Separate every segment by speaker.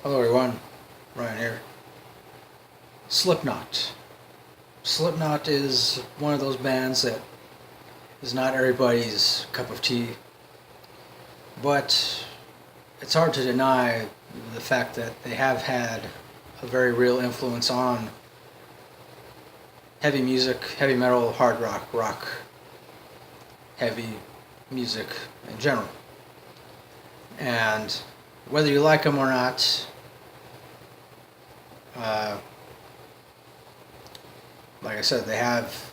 Speaker 1: Hello everyone, Ryan here. Slipknot. Slipknot is one of those bands that is not everybody's cup of tea, but it's hard to deny the fact that they have had a very real influence on heavy music, heavy metal, hard rock, heavy music in general. And whether you like them or not, uh, like I said, they have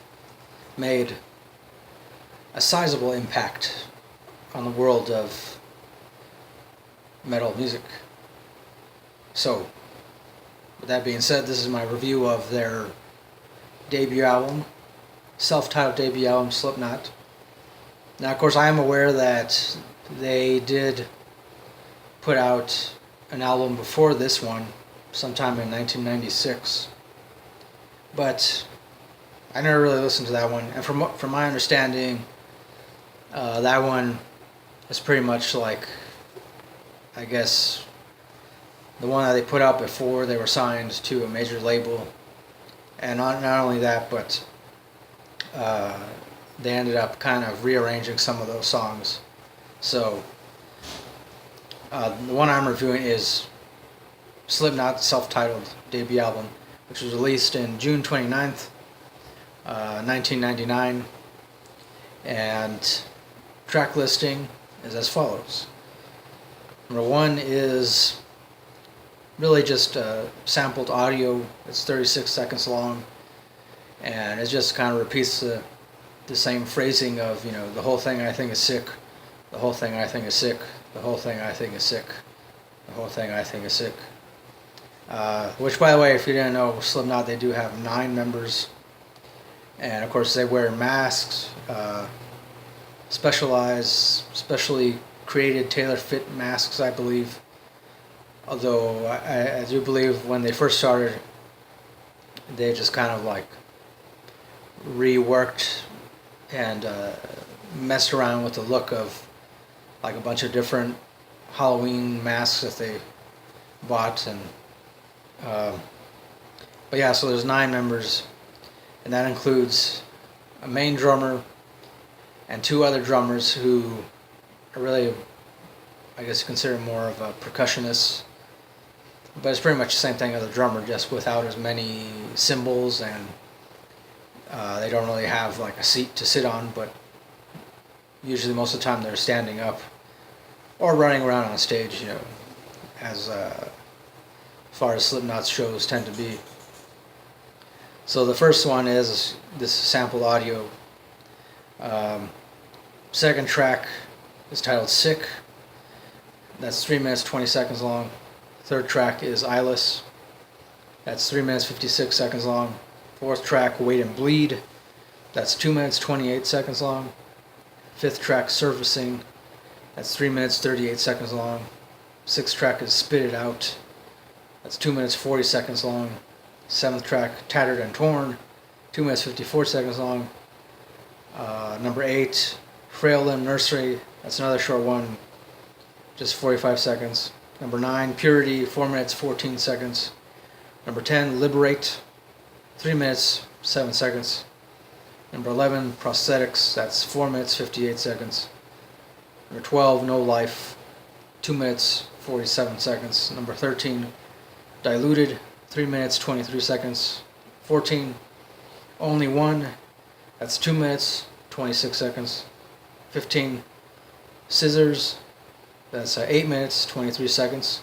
Speaker 1: made a sizable impact on the world of metal music. So, with that being said, this is my review of their debut album, self-titled debut album, Slipknot. Now, of course, I am aware that they did put out an album before this one, sometime in 1996, but I never really listened to that one. And from my understanding, that one is pretty much like, I guess, the one that they put out before they were signed to a major label. And not only that, but they ended up kind of rearranging some of those songs. So the one I'm reviewing is Slipknot's self-titled debut album, which was released in June 29th, 1999, and track listing is as follows. Number one is really just sampled audio. It's 36 seconds long, and it just kind of repeats the same phrasing of, the whole thing I think is sick, the whole thing I think is sick, the whole thing I think is sick, the whole thing I think is sick. Which, by the way, if you didn't know, Slipknot, they do have 9 members. And, of course, they wear masks, specially created tailor-fit masks, I believe. Although, I do believe when they first started, they just kind of, reworked and messed around with the look of, a bunch of different Halloween masks that they bought. And but yeah, so there's 9 members, and that includes a main drummer and 2 other drummers who are really, I guess you consider more of a percussionist, but it's pretty much the same thing as a drummer, just without as many cymbals, and they don't really have a seat to sit on, but usually most of the time they're standing up or running around on stage, as far as Slipknot's shows tend to be. So the first one is this sampled audio. Second track is titled Sick. That's 3 minutes 20 seconds long. Third track is Eyeless. That's 3 minutes 56 seconds long. Fourth track, Wait and Bleed. That's 2 minutes 28 seconds long. Fifth track, Surfacing. That's 3 minutes 38 seconds long. Sixth track is Spit It Out. That's 2 minutes 40 seconds long. Seventh track, Tattered and Torn, 2 minutes 54 seconds long. Number 8, Frail Limb Nursery. That's another short one, just 45 seconds. Number 9, Purity, 4 minutes 14 seconds. Number 10, Liberate, 3 minutes 7 seconds. Number 11, Prosthetics. That's 4 minutes 58 seconds. Number 12, No Life, 2 minutes 47 seconds. Number 13, Diluted, 3 minutes 23 seconds. 14, Only One. That's 2 minutes 26 seconds. 15, Scissors. That's 8 minutes 23 seconds.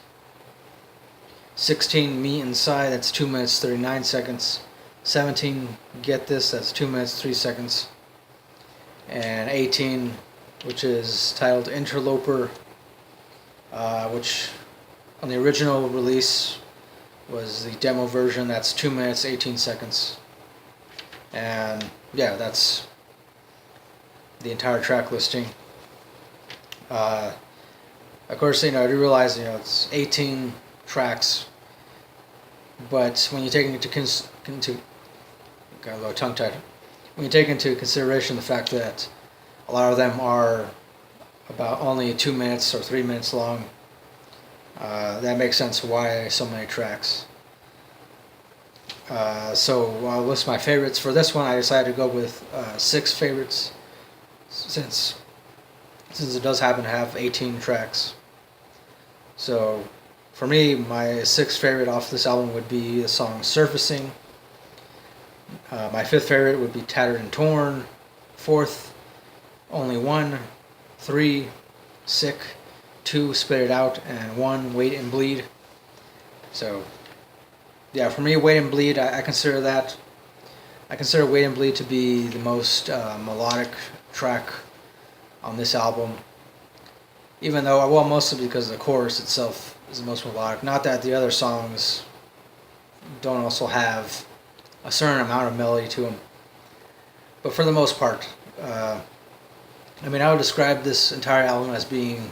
Speaker 1: 16, Me Inside. That's 2 minutes 39 seconds. 17, Get This. That's 2 minutes 3 seconds. And 18, which is titled Interloper, which on the original release was the demo version. That's 2 minutes 18 seconds. And yeah, that's the entire track listing. Of course, I do realize, it's 18 tracks, but when you take got a little tongue-tied. When you take into consideration the fact that a lot of them are about only 2 minutes or 3 minutes long, That makes sense why so many tracks. So I'll list my favorites. For this one, I decided to go with 6 favorites, since it does happen to have 18 tracks. So for me, my 6th favorite off this album would be the song Surfacing. My 5th favorite would be Tattered and Torn. 4th, Only One. 3, Sick. 2, Spit It Out. And 1, Wait and Bleed. So yeah, for me, Wait and Bleed, I consider that. I consider Wait and Bleed to be the most melodic track on this album. Even though, well, mostly because the chorus itself is the most melodic. Not that the other songs don't also have a certain amount of melody to them. But for the most part, I would describe this entire album as being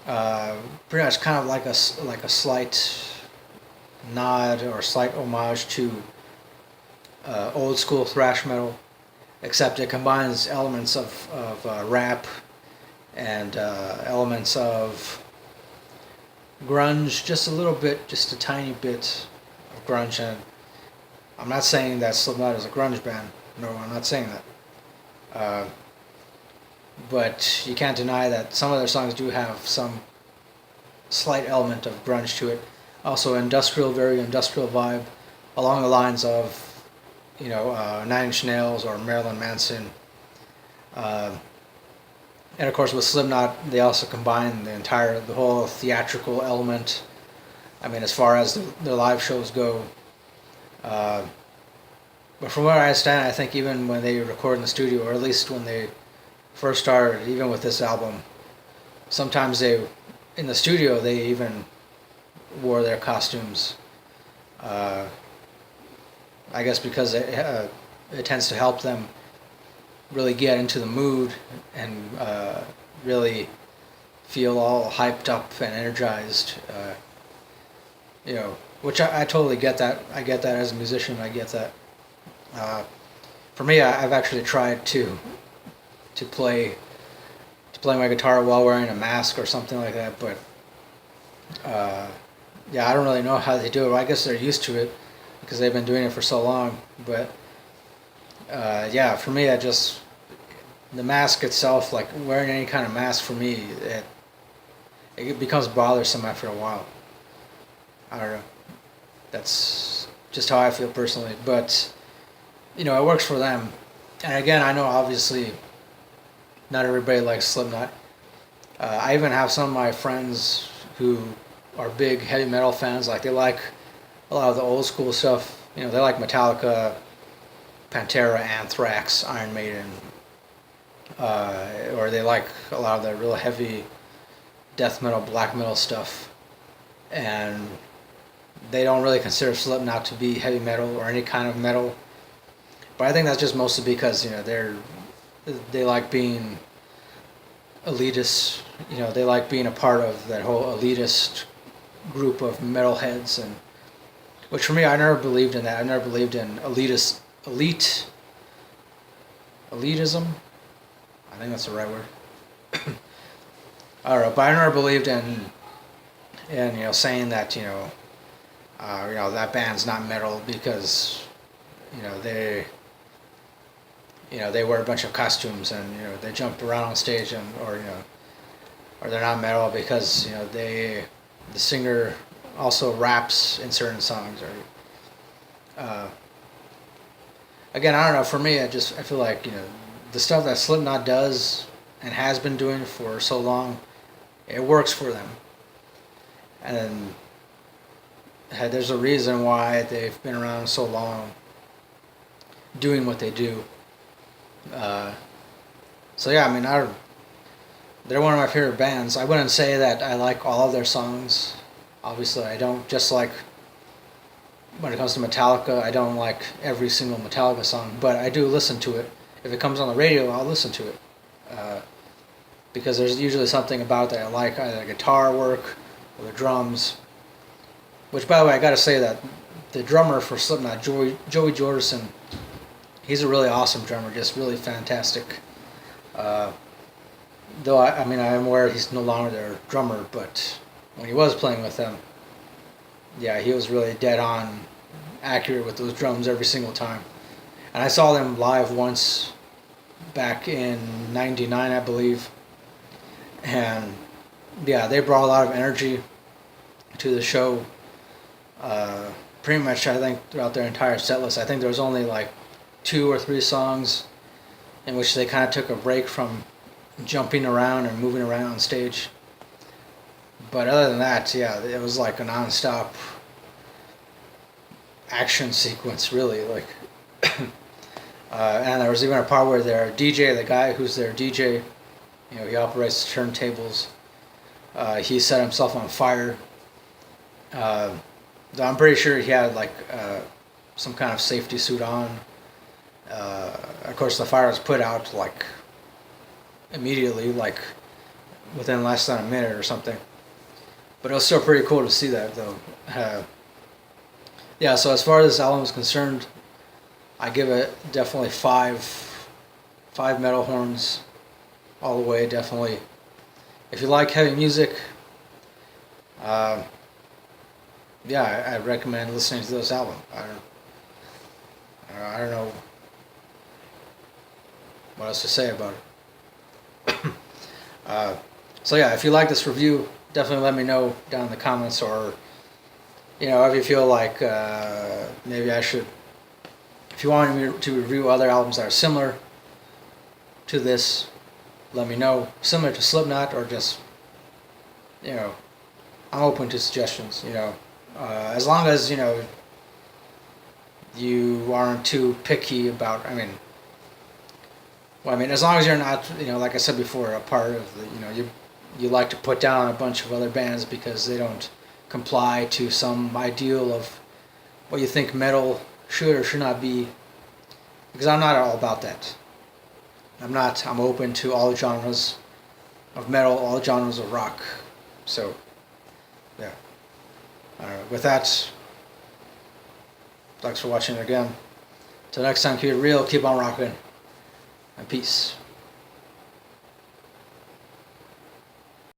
Speaker 1: pretty much kind of like a slight nod or slight homage to old school thrash metal, except it combines elements of rap and elements of grunge, just a little bit, just a tiny bit of grunge. And I'm not saying that Slipknot is a grunge band. No, I'm not saying that. But you can't deny that some of their songs do have some slight element of grunge to it. Also industrial, very industrial vibe, along the lines of, Nine Inch Nails or Marilyn Manson. And of course with Slipknot, they also combine the whole theatrical element. As far as their live shows go. But from where I understand, I think even when they record in the studio, or at least when they first started, even with this album, sometimes in the studio, they even wore their costumes. I guess because it tends to help them really get into the mood and really feel all hyped up and energized. Which I totally get that. I get that as a musician. I get that. For me, I've actually tried to play my guitar while wearing a mask or something like that, but I don't really know how they do it. Well, I guess they're used to it because they've been doing it for so long. But for me, the mask itself, like wearing any kind of mask, for me, it becomes bothersome after a while. I don't know. That's just how I feel personally, but it works for them. And again, I know obviously not everybody likes Slipknot. I even have some of my friends who are big heavy metal fans. Like, they like a lot of the old school stuff. They like Metallica, Pantera, Anthrax, Iron Maiden, or they like a lot of the real heavy death metal, black metal stuff. And they don't really consider Slipknot to be heavy metal or any kind of metal. But I think that's just mostly because they like being elitist. They like being a part of that whole elitist group of metalheads, and which for me, I never believed in that. I never believed in elitism. I think that's the right word. I don't know, but I never believed in saying that that band's not metal because they wear a bunch of costumes and they jump around on stage or they're not metal because the singer also raps in certain songs, or again, I don't know, for me, I feel like the stuff that Slipknot does and has been doing for so long, it works for them, and there's a reason why they've been around so long doing what they do. They're one of my favorite bands. I wouldn't say that I like all of their songs. Obviously, I don't. Just like when it comes to Metallica, I don't like every single Metallica song, but I do listen to it. If it comes on the radio, I'll listen to it. Because there's usually something about that I like, either the guitar work or the drums. Which, by the way, I gotta say that the drummer for Slipknot, Joey Jordison, he's a really awesome drummer, just really fantastic. Though I am aware he's no longer their drummer, but when he was playing with them, yeah, he was really dead on accurate with those drums every single time. And I saw them live once back in '99, I believe. And yeah, they brought a lot of energy to the show. Pretty much, I think, throughout their entire set list. I think there was only like 2 or 3 songs in which they kind of took a break from jumping around and moving around on stage. But other than that, yeah, it was like a non-stop action sequence, really. Like, and there was even a part where their DJ, the guy who's their DJ, he operates the turntables. He set himself on fire. I'm pretty sure he had like some kind of safety suit on. Of course, the fire was put out like immediately, like within less than a minute or something. But it was still pretty cool to see that, though. Yeah, so as far as this album is concerned, I give it definitely five metal horns all the way, definitely. If you like heavy music, yeah, I recommend listening to this album. I don't know what else to say about it. So yeah, if you like this review, definitely let me know down in the comments, or if you feel like maybe I should, if you want me to review other albums that are similar to this, let me know. Similar to Slipknot, or just, I'm open to suggestions. As long as you aren't too picky about. As long as you're not, like I said before, a part of the, you like to put down a bunch of other bands because they don't comply to some ideal of what you think metal should or should not be. Because I'm not all about that. I'm open to all genres of metal, all genres of rock. So, yeah. With that, thanks for watching again. Till next time, keep it real, keep on rocking, and peace.